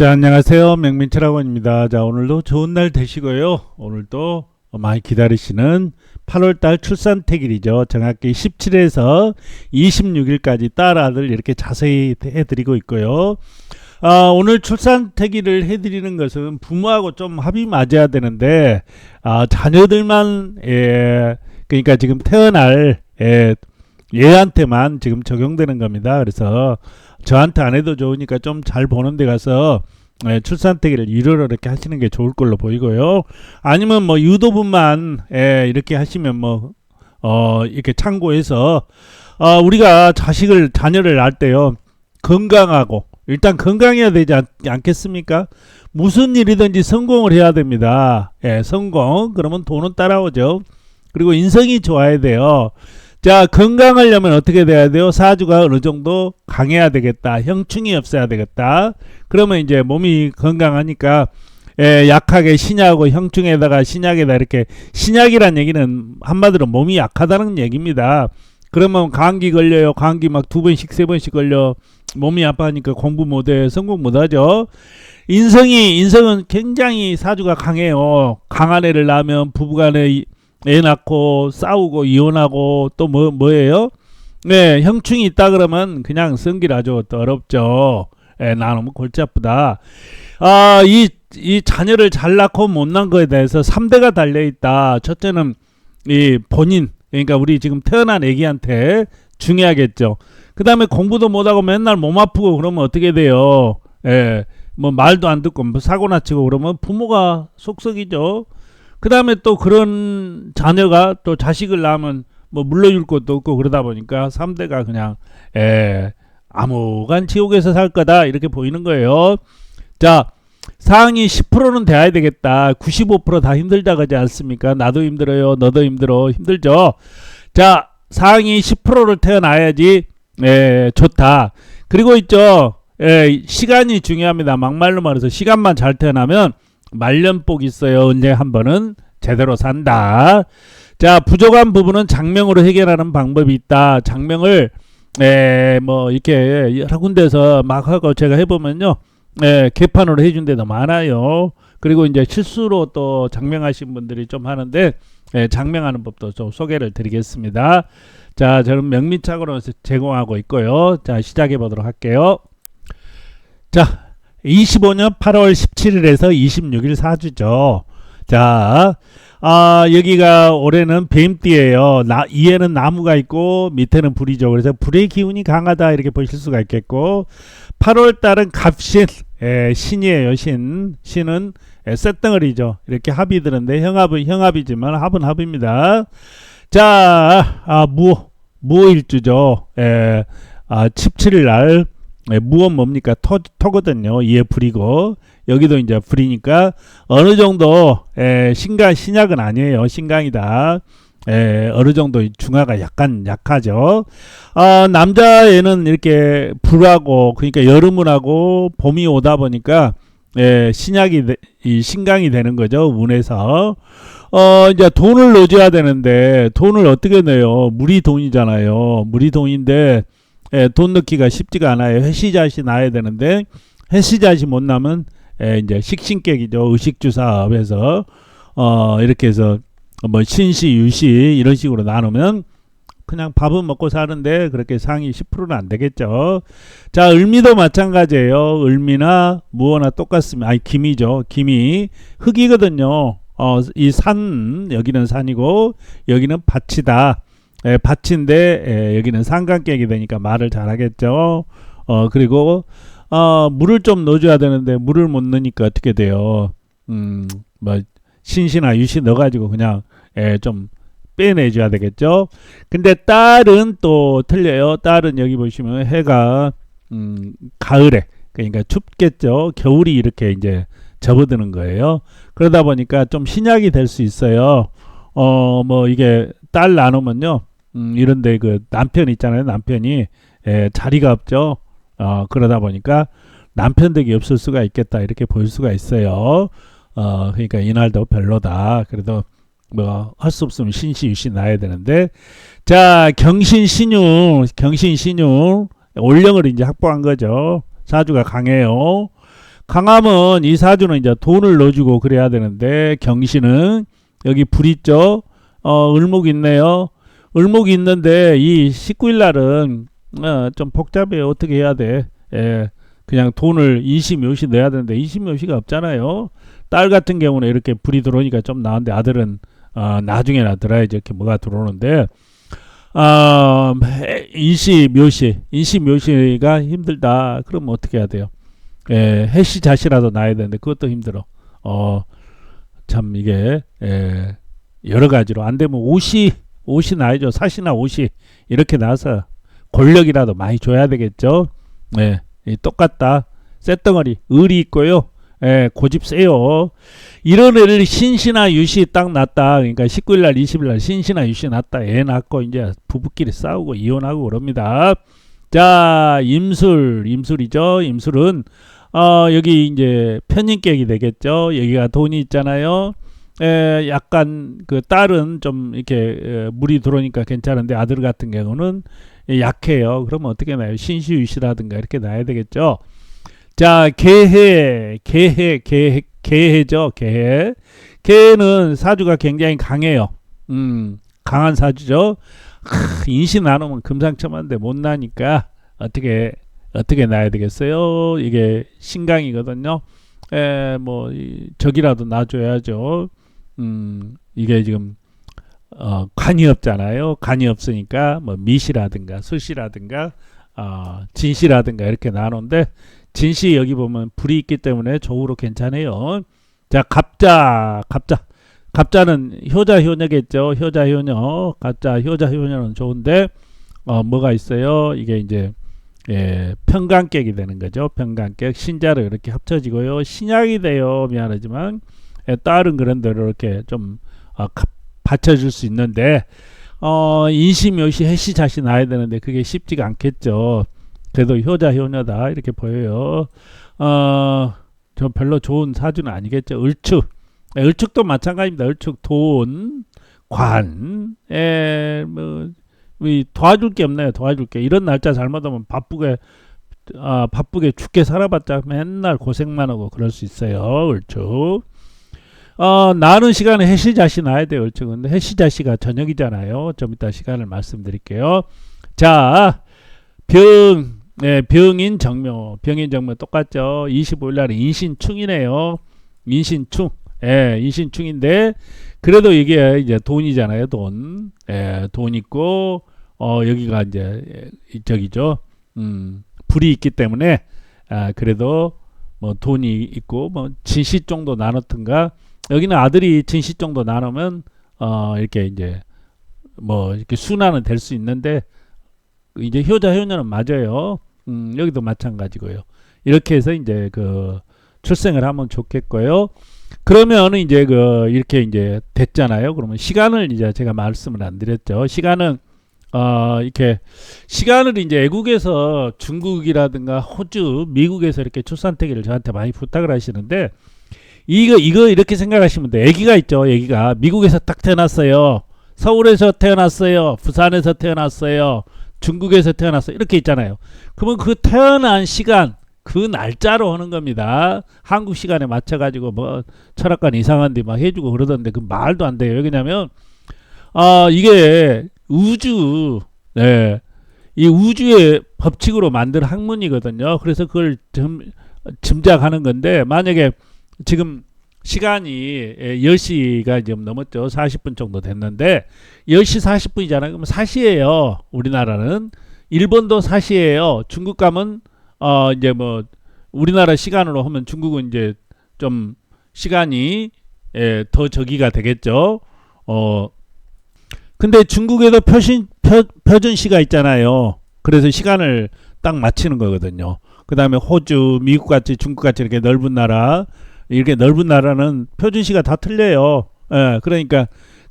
자, 안녕하세요. 명민철학원입니다. 자, 오늘도 좋은 날 되시고요. 오늘도 많이 기다리시는 8월달 출산택일이죠. 정확히 17일에서 26일까지 딸 아들 이렇게 자세히 해드리고 있고요. 오늘 출산택일을 해드리는 것은 부모하고 좀 합이 맞아야 되는데 자녀들만 그러니까 지금 태어날 얘한테만 지금 적용되는 겁니다. 그래서 저한테 안 해도 좋으니까 좀 잘 보는 데 가서 출산택일을 유료로 이렇게 하시는 게 좋을 걸로 보이고요. 아니면 뭐 유도분만 이렇게 하시면 이렇게 참고해서 우리가 자녀를 낳을 때요, 건강하고 일단 건강해야 되지 않겠습니까? 무슨 일이든지 성공을 해야 됩니다. 성공. 그러면 돈은 따라오죠. 그리고 인성이 좋아야 돼요. 자, 건강하려면 어떻게 돼야 돼요? 사주가 어느 정도 강해야 되겠다. 형충이 없어야 되겠다. 그러면 이제 몸이 건강하니까 약하게 신약하고 형충에다가 신약에다 이렇게, 신약이란 얘기는 한마디로 몸이 약하다는 얘기입니다. 그러면 감기 걸려요. 감기 막 2번씩 3번씩 걸려. 몸이 아파하니까 공부 못해. 성공 못하죠. 인성은 굉장히 사주가 강해요. 강한 애를 낳으면 부부간에 애 낳고 싸우고 이혼하고 또 뭐예요? 네, 형충이 있다 그러면 그냥 성질아주 더럽죠. 나는 골치 아프다. 이 자녀를 잘 낳고 못 낳은 거에 대해서 3대가 달려있다. 첫째는 이 본인, 그러니까 우리 지금 태어난 애기한테 중요하겠죠. 그 다음에 공부도 못하고 맨날 몸 아프고 그러면 어떻게 돼요? 뭐 말도 안 듣고 뭐 사고나 치고 그러면 부모가 속썩이죠. 그 다음에 또 그런 자녀가 또 자식을 낳으면 뭐 물러줄 것도 없고 그러다 보니까 3대가 그냥 암흑한 지옥에서 살 거다 이렇게 보이는 거예요. 자, 상위 10%는 돼야 되겠다. 95% 다 힘들다 그러지 않습니까? 나도 힘들어요. 너도 힘들어. 힘들죠. 자, 상위 10%를 태어나야지 좋다. 그리고 있죠. 시간이 중요합니다. 막말로 말해서 시간만 잘 태어나면 말년복 있어요. 언제 한 번은 제대로 산다. 자, 부족한 부분은 장명으로 해결하는 방법이 있다. 장명을 뭐 이렇게 여러 군데서 막 하고 제가 해보면요, 개판으로 해준 데도 많아요. 그리고 이제 실수로 또 장명하신 분들이 좀 하는데 장명하는 법도 좀 소개를 드리겠습니다. 자, 저는 명민착으로 제공하고 있고요. 자, 시작해 보도록 할게요. 자, 25년 8월 17일에서 26일 사주죠. 자, 여기가 올해는 뱀띠예요. 이에는 나무가 있고 밑에는 불이죠. 그래서 불의 기운이 강하다 이렇게 보실 수가 있겠고, 8월 달은 갑신, 신이에요. 신은 쇳덩어리죠. 이렇게 합이 드는데 형합은 형합이지만 합은 합입니다. 자, 무일주죠. 17일 날 무은 뭡니까? 토거든요. 이에 불이고, 여기도 이제 불이니까 어느 정도 신약은 아니에요. 신강이다. 어느 정도 중화가 약간 약하죠. 남자애는 이렇게 불하고, 그러니까 여름을 하고 봄이 오다 보니까 이 신강이 되는 거죠. 운에서. 이제 돈을 넣어줘야 되는데 돈을 어떻게 내요? 물이 돈이잖아요. 물이 돈인데 돈 넣기가 쉽지가 않아요. 해시자시 나야 되는데 해시자시 못 나면 이제 식신객이죠. 의식주사업에서 이렇게 해서 뭐 신시 유시 이런 식으로 나누면 그냥 밥은 먹고 사는데 그렇게 상위 10%는 안 되겠죠. 자, 을미도 마찬가지예요. 을미나 무어나 똑같습니다. 김이죠. 김이 흙이거든요. 이 여기는 산이고 여기는 밭이다. 밭인데 여기는 상관객이 되니까 말을 잘하겠죠. 그리고 물을 좀 넣어줘야 되는데 물을 못 넣으니까 어떻게 돼요? 뭐 신시나 유시 넣어가지고 그냥 좀 빼내줘야 되겠죠. 근데 딸은 또 틀려요. 딸은 여기 보시면 해가 가을에, 그러니까 춥겠죠. 겨울이 이렇게 이제 접어드는 거예요. 그러다 보니까 좀 신약이 될 수 있어요. 뭐 이게 딸 나누면요, 이런데 그 남편 있잖아요. 남편이 자리가 없죠. 그러다 보니까 남편 덕이 없을 수가 있겠다 이렇게 볼 수가 있어요. 그러니까 이날도 별로다. 그래도 뭐 할 수 없으면 신시유시 나야 되는데, 자, 경신신용 올령을 이제 확보한 거죠. 사주가 강해요. 강함은 이 사주는 이제 돈을 넣어주고 그래야 되는데 경신은 여기 불 있죠. 을목이 있네요. 을목이 있는데 이 19일 날은 좀 복잡해요. 어떻게 해야 돼? 예, 그냥 돈을 인시묘시 넣어야 되는데 인시묘시가 없잖아요. 딸 같은 경우는 이렇게 불이 들어오니까 좀 나은데 아들은 나중에나 들어야지 이렇게 뭐가 들어오는데 인시묘시가 힘들다. 그러면 어떻게 해야 돼요? 예, 해시자시라도 나야 되는데 그것도 힘들어. 참 이게 여러 가지로 안 되면 옷이 나야죠. 사시나 옷이 이렇게 나서 권력이라도 많이 줘야 되겠죠. 예, 똑같다. 쇳덩어리 을이 있고요. 예, 고집 세요. 이런 애를 신시나 유시 딱 났다. 그러니까 19일날 20일날 신시나 유시 났다. 애 낳고 이제 부부끼리 싸우고 이혼하고 그럽니다. 자, 임술이죠. 임술은 여기 이제 편인격이 되겠죠. 여기가 돈이 있잖아요. 약간 그 딸은 좀 이렇게 물이 들어오니까 괜찮은데 아들 같은 경우는 약해요. 그러면 어떻게 나요? 신시유시라든가 이렇게 나야 되겠죠. 자, 개해죠. 개해는 사주가 굉장히 강해요. 강한 사주죠. 인신 나누면 금상첨화인데 못 나니까 어떻게 나야 되겠어요? 이게 신강이거든요. 뭐 적이라도 놔줘야죠. 이게 지금 관이 없잖아요. 관이 없으니까 뭐 미시라든가 술시라든가 진시라든가 이렇게 나누는데 진시 여기 보면 불이 있기 때문에 조우로 괜찮아요. 자, 갑자는 효자효녀겠죠. 효자효녀. 갑자 효자효녀는 좋은데 뭐가 있어요? 이게 이제 평강격이 되는 거죠. 평강격 신자로 이렇게 합쳐지고요. 신약이 돼요. 미안하지만 딸은 그런 대로 이렇게 좀 받쳐줄 수 있는데 인시묘시 해시자시 나야 되는데 그게 쉽지가 않겠죠. 그래도 효자효녀다 이렇게 보여요. 저 별로 좋은 사주는 아니겠죠. 을축도 마찬가지입니다. 을축 돈, 관, 뭐 도와줄 게 없네요. 도와줄 게 이런 날짜 잘못하면 바쁘게 죽게 살아봤자 맨날 고생만 하고 그럴 수 있어요. 을축. 나는 시간에 해시자시 나야 돼요. 을축. 근데 해시자시가 저녁이잖아요. 좀 이따 시간을 말씀드릴게요. 자, 병인 정묘 똑같죠. 25일날에 인신충이네요. 인신충. 인신충인데 그래도 이게 이제 돈이잖아요. 돈. 돈 있고 여기가 이제 저기죠. 불이 있기 때문에 그래도 뭐 돈이 있고 뭐 진시 정도 나눴든가 여기는 아들이 진시 정도 나누면 이렇게 이제 뭐 이렇게 순환은 될 수 있는데 이제 효자효녀는 맞아요. 여기도 마찬가지고요. 이렇게 해서 이제 그 출생을 하면 좋겠고요. 그러면은 이제 이렇게 이제 됐잖아요. 그러면 시간을 이제 제가 말씀을 안 드렸죠. 시간은 이렇게 시간을 이제 외국에서 중국이라든가 호주, 미국에서 이렇게 출산태기를 저한테 많이 부탁을 하시는데 이거 이렇게 생각하시면 돼요. 아기가 있죠. 아기가 미국에서 딱 태어났어요. 서울에서 태어났어요. 부산에서 태어났어요. 중국에서 태어났어요. 이렇게 있잖아요. 그러면 그 태어난 시간 그 날짜로 하는 겁니다. 한국 시간에 맞춰가지고 뭐 철학관 이상한데 막 해주고 그러던데 그 말도 안 돼요. 왜냐면 이게 이 우주의 법칙으로 만든 학문이거든요. 그래서 그걸 짐작하는 건데 만약에 지금 시간이 10시가 지금 넘었죠. 40분 정도 됐는데 10시 40분이잖아요. 그러면 4시예요. 우리나라는. 일본도 4시예요. 중국 가면 이제 뭐 우리나라 시간으로 하면 중국은 이제 좀 시간이 더 저기가 되겠죠. 근데 중국에도 표준시가 있잖아요. 그래서 시간을 딱 맞추는 거거든요. 그 다음에 호주, 미국같이 중국같이 이렇게 넓은 나라 이렇게 넓은 나라는 표준시가 다 틀려요. 그러니까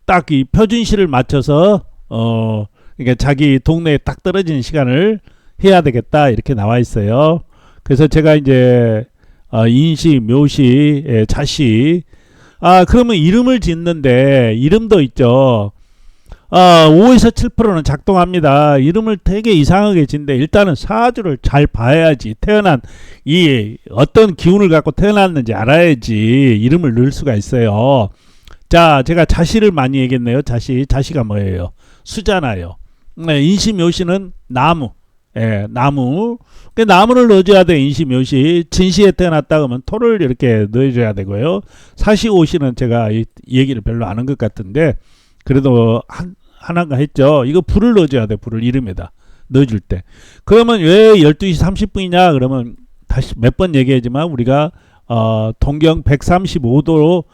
딱 이 표준시를 맞춰서 그러니까 자기 동네에 딱 떨어지는 시간을 해야 되겠다 이렇게 나와 있어요. 그래서 제가 이제 인시, 묘시, 자시 그러면 이름을 짓는데 이름도 있죠. 5에서 7%는 작동합니다. 이름을 되게 이상하게 짓는데 일단은 사주를 잘 봐야지. 태어난 이 어떤 기운을 갖고 태어났는지 알아야지 이름을 넣을 수가 있어요. 자, 제가 자시를 많이 얘기했네요. 자시가 뭐예요? 수잖아요. 네, 인시묘시는 나무. 예, 나무. 그 나무를 넣어줘야 돼. 인시묘시. 진시에 태어났다 그러면 토를 이렇게 넣어줘야 되고요. 사시오시는 제가 이 얘기를 별로 안 한 것 같은데 그래도 하나가 했죠. 이거 불을 넣어줘야 돼. 불을 이름에다 넣어줄 때. 그러면 왜 12시 30분이냐? 그러면 다시 몇 번 얘기하지만 우리가 동경 135도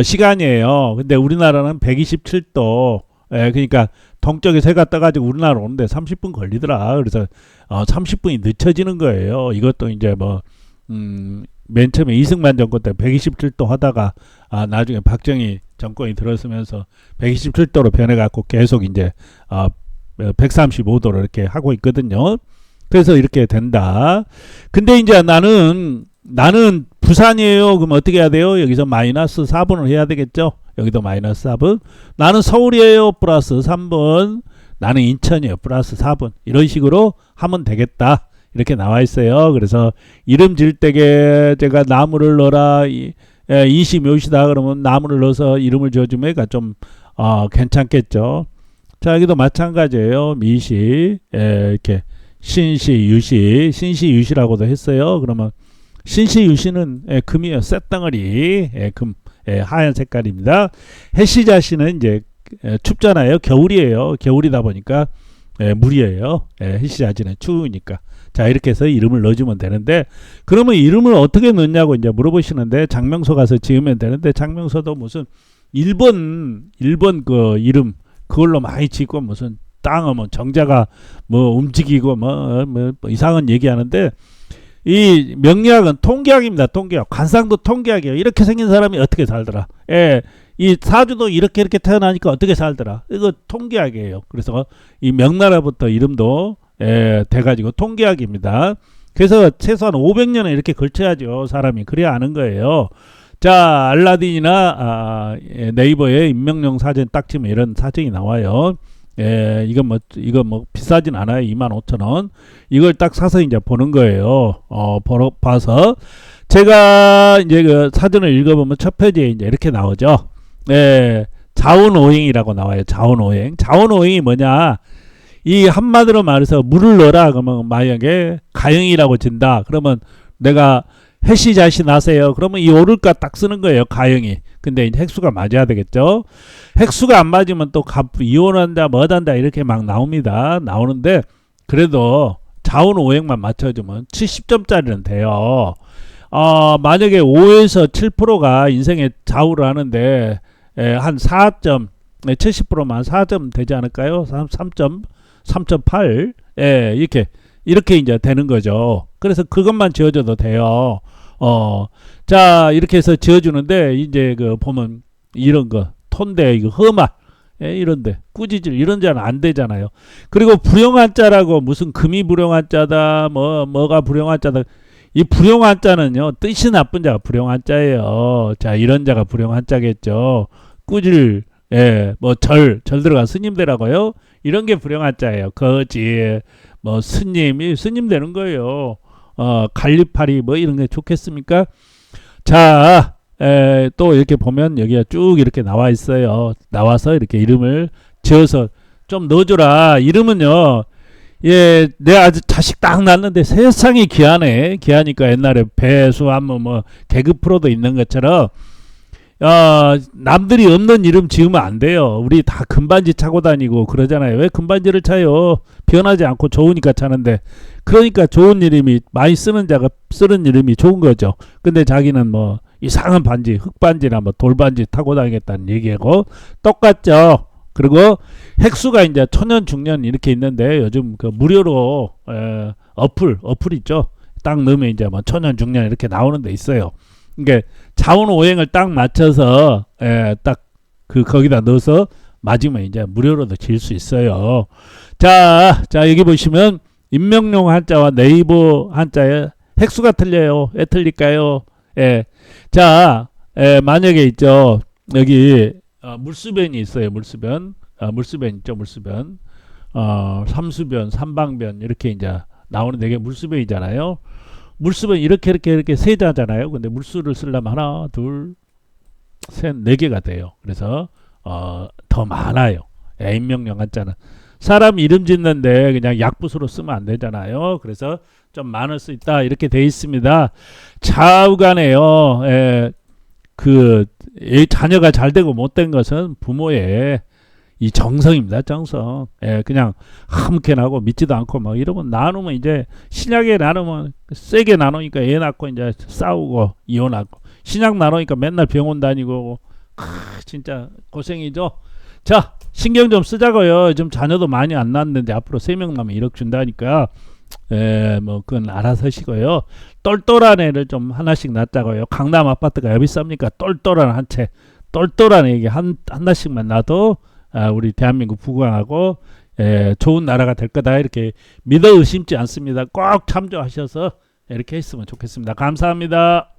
시간이에요. 근데 우리나라는 127도. 예, 그러니까 동쪽에서 해가 떠가지고 우리나라 오는데 30분 걸리더라. 그래서 30분이 늦춰지는 거예요. 이것도 이제 뭐 맨 처음에 이승만 정권 때 127도 하다가 나중에 박정희 정권이 들어서면서 127도로 변해갖고 계속 이제 135도로 이렇게 하고 있거든요. 그래서 이렇게 된다. 근데 이제 나는 부산이에요. 그럼 어떻게 해야 돼요? 여기서 마이너스 4분을 해야 되겠죠. 여기도 마이너스 4분. 나는 서울이에요. 플러스 3분. 나는 인천이에요. 플러스 4분. 이런 식으로 하면 되겠다. 이렇게 나와 있어요. 그래서 이름 질 때게 제가 나무를 넣어라. 인시묘시다 그러면 나무를 넣어서 이름을 지어주면 좀 괜찮겠죠. 자, 여기도 마찬가지예요. 미시, 이렇게 신시유시, 신시유시라고도 했어요. 그러면 신시유시는 금이에요. 쇳덩어리, 금, 하얀 색깔입니다. 해시자시는 이제 춥잖아요. 겨울이에요. 겨울이다 보니까 물이에요. 해시자시는 추우니까. 자, 이렇게 해서 이름을 넣어주면 되는데, 그러면 이름을 어떻게 넣냐고 이제 물어보시는데, 장명소 가서 지으면 되는데, 장명소도 무슨 일본 그 이름, 그걸로 많이 짓고, 무슨 땅은 뭐 정자가 뭐 움직이고 뭐 이상한 얘기하는데, 이 명리학은 통계학입니다. 통계학. 관상도 통계학이에요. 이렇게 생긴 사람이 어떻게 살더라. 이 사주도 이렇게 태어나니까 어떻게 살더라. 이거 통계학이에요. 그래서 이 명나라부터 이름도 돼가지고 통계학입니다. 그래서 최소한 500년은 이렇게 걸쳐야죠. 사람이. 그래야 아는 거예요. 자, 알라딘이나 네이버에 인명령 사전 딱 치면 이런 사전이 나와요. 이거 뭐 비싸진 않아요. 25,000원. 이걸 딱 사서 이제 보는 거예요. 봐서 제가 이제 그 사전을 읽어보면 첫 페이지에 이제 이렇게 나오죠. 자운오행이라고 나와요. 자운오행. 자운오행이 뭐냐? 이 한마디로 말해서 물을 넣어라. 그러면 만약에 가영이라고 진다. 그러면 내가 해시자시 나세요. 그러면 이 오를까 딱 쓰는 거예요. 가영이. 근데 이제 핵수가 맞아야 되겠죠. 핵수가 안 맞으면 또 이혼한다 뭐한다 이렇게 막 나옵니다. 나오는데 그래도 자운 오행만 맞춰주면 70점짜리는 돼요. 만약에 5에서 7%가 인생에 좌우를 하는데 한 4점 70%만 4점 되지 않을까요? 3점 3.8 이렇게 이제 되는 거죠. 그래서 그것만 지어줘도 돼요. 자, 이렇게 해서 지어주는데, 이제 그 보면 이런 거, 톤대, 이거 험할, 이런데, 꾸지질, 이런 자는 안 되잖아요. 그리고 불용한 자라고 무슨 금이 불용한 자다, 뭐가 불용한 자다. 이 불용한 자는요, 뜻이 나쁜 자가 불용한 자예요. 자, 이런 자가 불용한 자겠죠. 꾸질, 뭐 절 들어간 스님되라고요. 이런 게 불용한 자예요. 거지, 뭐 스님 되는 거예요. 갈리파리 뭐 이런 게 좋겠습니까? 자, 또 이렇게 보면 여기가 쭉 이렇게 나와 있어요. 나와서 이렇게 이름을 지어서 좀 넣어줘라. 이름은요, 내 아주 자식 딱 낳았는데 세상이 귀하네. 귀하니까 옛날에 배수 한번 뭐 개그 프로도 있는 것처럼 남들이 없는 이름 지으면 안 돼요. 우리 다 금반지 차고 다니고 그러잖아요. 왜 금반지를 차요? 변하지 않고 좋으니까 차는데. 그러니까 좋은 이름이 많이 쓰는 자가 쓰는 이름이 좋은 거죠. 근데 자기는 뭐 이상한 반지, 흙반지나 뭐 돌반지 타고 다니겠다는 얘기하고 똑같죠. 그리고 핵수가 이제 천년 중년 이렇게 있는데 요즘 그 무료로 어플 있죠. 딱 넣으면 이제 뭐 천년 중년 이렇게 나오는 데 있어요. 그러니까 자원 오행을 딱 맞춰서 딱 거기다 넣어서 맞으면 이제 무료로도 질 수 있어요. 자 여기 보시면 인명용 한자와 네이버 한자의 핵수가 틀려요. 왜 틀릴까요? 자 만약에 있죠. 여기 물수변이 있어요. 물수변. 물수변 있죠, 물수변. 삼수변, 삼방변 이렇게 이제 나오는 네 개 물수변이잖아요. 물수변 이렇게 세자잖아요. 근데 물수를 쓰려면 하나, 둘, 셋, 네 개가 돼요. 그래서 더 많아요. 인명령 한자는 사람 이름 짓는데 그냥 약부수로 쓰면 안 되잖아요. 그래서 좀 많을 수 있다 이렇게 돼 있습니다. 좌우간에요. 자녀가 잘 되고 못된 것은 부모의 이 정성입니다. 정성. 그냥 함께 나고 믿지도 않고 막 이러면 나누면 이제 신약에 나누면 세게 나누니까 애 낳고 이제 싸우고 이혼하고 신약 나누니까 맨날 병원 다니고 진짜 고생이죠. 자, 신경 좀 쓰자고요. 좀 자녀도 많이 안 낳는데 앞으로 3명 나면 1억 준다니까. 뭐 그건 알아서 하시고요. 똘똘한 애를 좀 하나씩 낳자고요. 강남 아파트가 왜 비쌉니까? 똘똘한 한 채, 똘똘한 애기 하나씩만 낳아도 우리 대한민국 부강하고 좋은 나라가 될 거다 이렇게 믿어 의심지 않습니다. 꼭 참조하셔서 이렇게 했으면 좋겠습니다. 감사합니다.